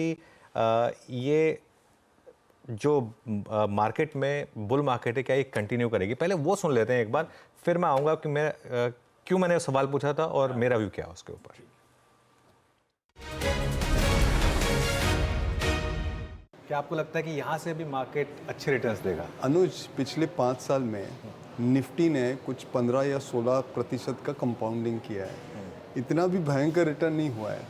कि ये जो मार्केट में बुल मार्केट है क्या ये कंटिन्यू करेगी, पहले वो सुन लेते हैं एक बार, फिर मैं आऊँगा कि मैं क्यों मैंने सवाल पूछा था और मेरा व्यू क्या है उसके ऊपर। क्या आपको लगता है कि यहाँ से भी मार्केट अच्छे रिटर्न्स देगा? अनुज, पिछले 5 साल में निफ्टी ने कुछ 15 या 16% का कंपाउंडिंग किया है। इतना भी भयंकर रिटर्न नहीं हुआ है।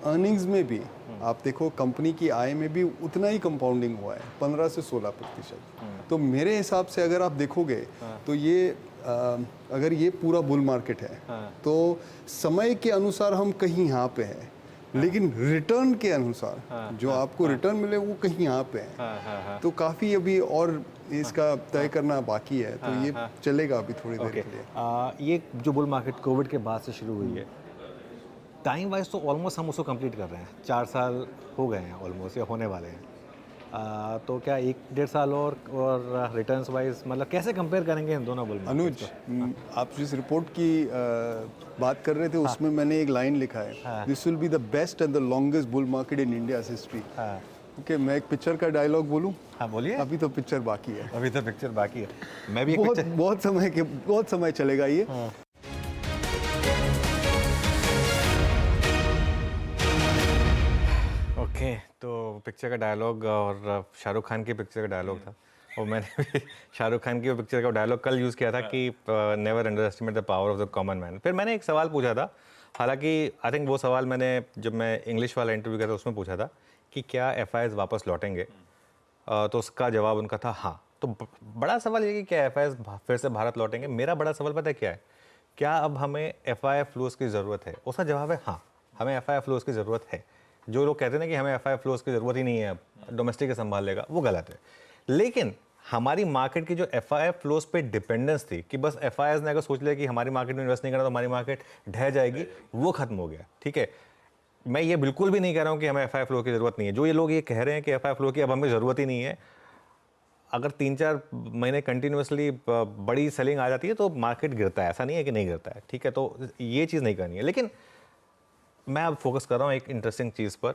अर्निंग्स में भी आप देखो, कंपनी की आय में भी उतना ही कंपाउंडिंग हुआ है, 15 से 16%। तो मेरे हिसाब से अगर आप देखोगे तो ये अगर ये पूरा बुल मार्केट है तो समय के अनुसार हम कहीं यहाँ पे हैं, लेकिन रिटर्न के अनुसार जो आपको रिटर्न मिले वो कहीं यहाँ पे है। तो काफ़ी अभी और इसका तय करना बाकी है, तो ये चलेगा अभी थोड़ी देर के लिए। ये जो बुल मार्केट कोविड के बाद से शुरू हुई है, टाइम वाइज तो ऑलमोस्ट हम उसको कंप्लीट कर रहे हैं, 4 साल हो गए हैं ऑलमोस्ट या होने वाले हैं। तो क्या 1-1.5 साल और रिटर्न्स वाइज मतलब कैसे कंपेयर करेंगे इन दोनों बुल मार्केट को? अनुज, आप जिस रिपोर्ट की बात कर रहे थे उसमें मैंने एक लाइन लिखा है, this will be the best and the longest bull market in India's history. Okay, मैं एक पिक्चर का डायलॉग बोलूं? हाँ बोलिए। अभी तो पिक्चर बाकी है। अभी तो पिक्चर बाकी है। मैं भी बहुत समय चलेगा ये। ओके, तो पिक्चर का डायलॉग और शाहरुख खान की पिक्चर का डायलॉग था, और मैंने भी शाहरुख खान की वो पिक्चर का डायलॉग कल यूज़ किया था कि never under estimate the power of the common man. फिर मैंने एक सवाल पूछा था, हालांकि आई थिंक वो सवाल मैंने जब मैं इंग्लिश वाला इंटरव्यू किया था उसमें पूछा था कि क्या FIIs वापस लौटेंगे, तो उसका जवाब उनका था हाँ। तो बड़ा सवाल ये कि क्या FIIs फिर से भारत लौटेंगे। मेरा बड़ा सवाल पता है क्या है, क्या अब हमें FII फ्लोज की ज़रूरत है? उसका जवाब है हाँ, हमें FII फ्लोज की ज़रूरत है। जो लोग कहते हैं ना कि हमें FII फ्लोज की ज़रूरत ही नहीं है, अब डोमेस्टिक संभाल लेगा, वो गलत है। लेकिन हमारी मार्केट की जो FII फ्लोज पे डिपेंडेंस थी कि बस FIIs ने अगर सोच लिया कि हमारी मार्केट में इन्वेस्ट नहीं करना तो हमारी मार्केट ढह जाएगी, वो खत्म हो गया। ठीक है, मैं ये बिल्कुल भी नहीं कह रहा हूँ कि हमें FII फ्लो की ज़रूरत नहीं है। जो ये लोग ये कह रहे हैं कि FII फ्लो की अब हमें ज़रूरत ही नहीं है, अगर 3-4 महीने कंटिन्यूसली बड़ी सेलिंग आ जाती है तो मार्केट गिरता है, ऐसा नहीं है कि नहीं गिरता है। ठीक है, तो ये चीज़ नहीं करनी है। लेकिन मैं अब फोकस कर रहा हूँ एक इंटरेस्टिंग चीज़ पर,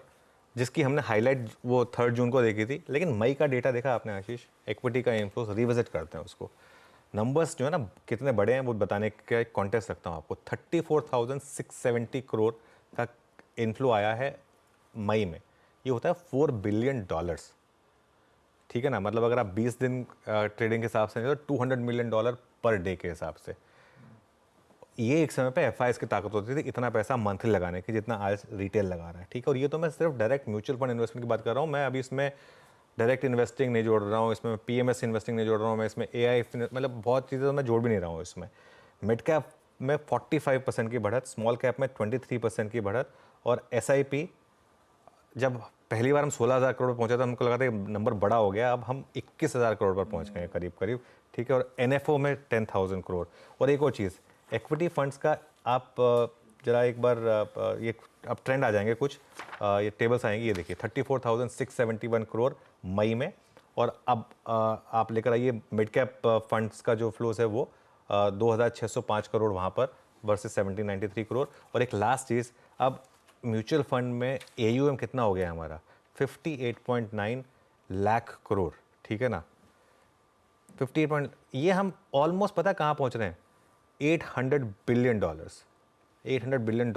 जिसकी हमने हाईलाइट वो 3 जून को देखी थी, लेकिन मई का डेटा देखा आपने आशीष? इक्विटी का इनफ्लोस रिविजिट करते हैं उसको, नंबर्स जो है ना कितने बड़े हैं वो बताने का कॉन्टेक्स्ट रखता हूँ आपको। 34,670 करोड़ का इनफ्लो आया है मई में, ये होता है $4 बिलियन। ठीक है ना, मतलब अगर आप 20 दिन ट्रेडिंग के हिसाब से तो $200 मिलियन पर डे के हिसाब से। ये एक समय पे FIIs की ताकत होती थी इतना पैसा मंथली लगाने की जितना आज रिटेल लगा रहा है। ठीक है, और ये तो मैं सिर्फ डायरेक्ट म्यूचुअल फंड इन्वेस्टमेंट की बात कर रहा हूँ। मैं अभी इसमें डायरेक्ट इन्वेस्टिंग नहीं जोड़ रहा हूँ, इसमें PMS इन्वेस्टिंग नहीं जोड़ रहा हूँ, मैं इसमें AI मतलब बहुत चीज़ें तो मैं जोड़ भी नहीं रहा हूँ इसमें। मिड कैप में 45% की बढ़त, स्मॉल कैप में 23% की बढ़त, और SIP जब पहली बार हम 16,000 करोड़ पर पहुंचे तो हमको लगा था कि नंबर बड़ा हो गया, अब हम 21,000 करोड़ पर पहुंच गए हैं करीब करीब। ठीक है, और NFO में 10,000 करोड़। और एक और चीज़, एक्विटी फंड्स का आप जरा एक बार ये अब ट्रेंड आ जाएंगे कुछ, ये टेबल्स आएंगे, ये देखिए 34,671 करोड़ मई में, और अब आप लेकर आइए मिड कैप फंड्स का जो फ्लोस है वो 2,605 करोड़ वहाँ पर वर्सेस 1,793 करोड़। और एक लास्ट चीज़, अब म्यूचुअल फंड में AUM कितना हो गया हमारा? 58.9 लाख करोड़। ठीक है ना, 58 ये हम ऑलमोस्ट पता कहाँ पहुँच रहे हैं? $800 बिलियन। $800 बिलियन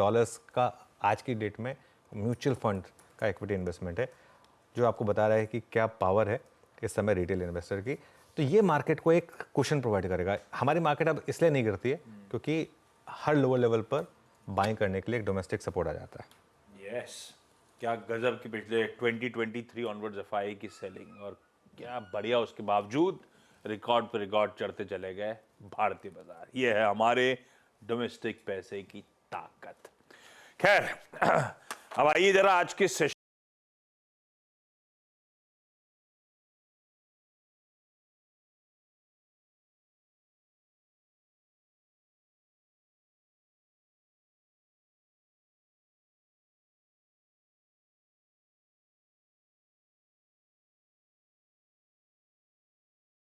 का आज की डेट में म्यूचुअल फंड का इक्विटी इन्वेस्टमेंट है, जो आपको बता रहा है कि क्या पावर है इस समय रिटेल इन्वेस्टर की। तो ये मार्केट को एक कुशन प्रोवाइड करेगा। हमारी मार्केट अब इसलिए नहीं गिरती है क्योंकि हर लोअर लेवल पर बाइंग करने के लिए एक डोमेस्टिक सपोर्ट आ जाता है। यस, क्या गजब की पिछले 2023 ऑनवर्ड्स FII की सेलिंग, और क्या बढ़िया उसके बावजूद रिकॉर्ड पे रिकॉर्ड चढ़ते चले गए भारतीय बाजार। ये है हमारे डोमेस्टिक पैसे की ताकत। खैर, अब आइए जरा आज के सेशन